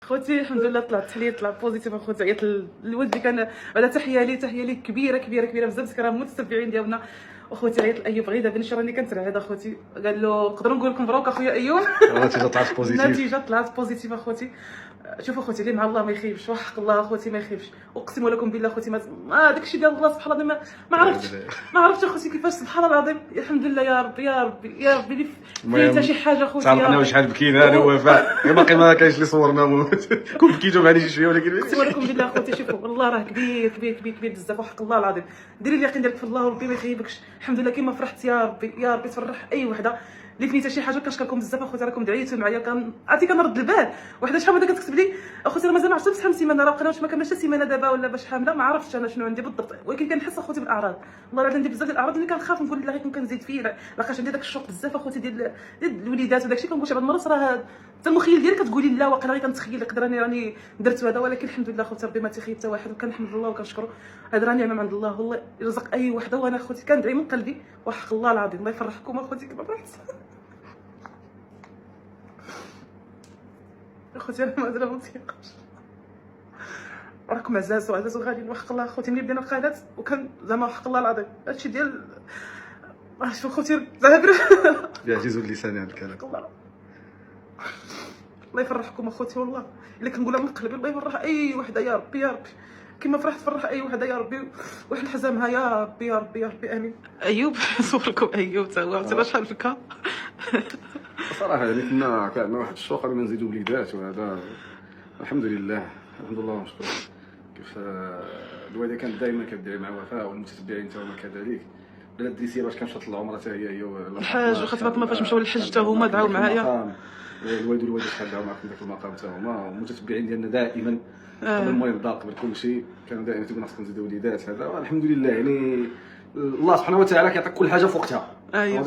خوتي الحمد لله طلعت التحليل طلع بوزيتيف اخوتي. عيط الولد اللي كان بعدا تحيه لي كبيره كبيره كبيره بزاف، راه متتبعين ديالنا. اخوتي عيط لايوب غير دابا راني كنترعد اخوتي، قال له نقدروا نقول لكم مبروك اخويا ايوب. النتيجه طلعت بوزيتيف. النتيجه طلعت بوزيتيف اخوتي. شوف اخوتي اللي مع الله ما يخيبش، وحق الله اخوتي ما يخيبش. اقسم لكم بالله اخوتي ما داكشي ديال الله سبحان الله ما عرفتش اخوتي كيفاش سبحان الله العظيم. الحمد لله يا ربي يا ربي يا ربي اللي حتى شي حاجه اخوتي. تعرفنا شحال بكينا انا ووفاء، باقي ما كاينش اللي صورنا كون بكيتو معليش شويه، ولكن اقسم لكم بالله اخوتي شوفوا والله راه كبير كبير كبير كبير بزاف، وحق الله العظيم. ديري اليقين ديالك في الله وربي ما يخيبكش. الحمد لله كيما فرحت يا ربي يا ربي تفرح اي وحده اللي فيها شي حاجه. كنشكركم بزاف اخوتي، راكم دعيتوا معايا، عرفتي كنرد البال. وحده شحال هذا كتكتب لي اخوتي راه مازال ما عرفتش شحال من سيمانه، راه بقينا ما كملش سيمانه دابا ولا باش حامله، ما عرفتش انا شنو عندي بالضبط، ولكن كنحس اخوتي بالاعراض. والله العظيم عندي بزاف ديال الاعراض اللي كنخاف نقول لا غيكون كنزيد فيه، لاخاطش عندي داك الشوق بزاف اخوتي ديال الوليدات وداك الشيء. كنقول شي بعض المرات راه حتى المخيل ديالك كتقولي لا واقيلا غير كنتخيل نقدر راني درت هذا، ولكن الحمد لله اخوتي ربي ما تيخيب حتى واحد، وكنحمد الله وكنشكره. هذا راه نعمه من عند الله، والله يرزق اي وحده. وانا اخوتي كندعي من قلبي وحق الله العظيم الله يفرحكم اخوتي كما فرحت. اخوتي انا مازال ما متيقنش، راكم عزاز وغاليين وحق الله اخوتي. ملي بدينا القناه وكان زعما حق الله العظيم هادشي ديال شوف اخوتي زعما يعجز اللسان عن الكلام. الله يفرحكم اخوتي، والله الا كنقولها من قلبي الله يفرح اي وحده يا ربي يا ربي، كما فرحت فرح اي وحده يا ربي، وحل حزامها يا ربي يا ربي يا ربي امين. ايوب صوركم ايوب تا هو عرفتي شحال بكى. صراحه يعني كنا عندنا واحد الشوق قبل ما نزيدوا وليدات، وهذا الحمد لله الحمد لله ونشكر. كيف الوالده كانت دائما كدعي مع وفاء، والمتتبعين تا هما كذلك. بلاد ديسير باش كنمشات العمره حتى هي الحاج وخات فاطمه فاش مشاو للحج حتى هما دعاو معايا. الوالد والوالده شحال دعاو معكم ذاك المقام حتى هما، المتتبعين ديالنا دائما قبل ما يبدا قبل كل شيء كانوا دائما تيقولوا خاصنا نزيدوا وليدات. هذا الحمد لله يعني الله سبحانه وتعالى كيعطيك كل حاجه في وقتها. ايوه.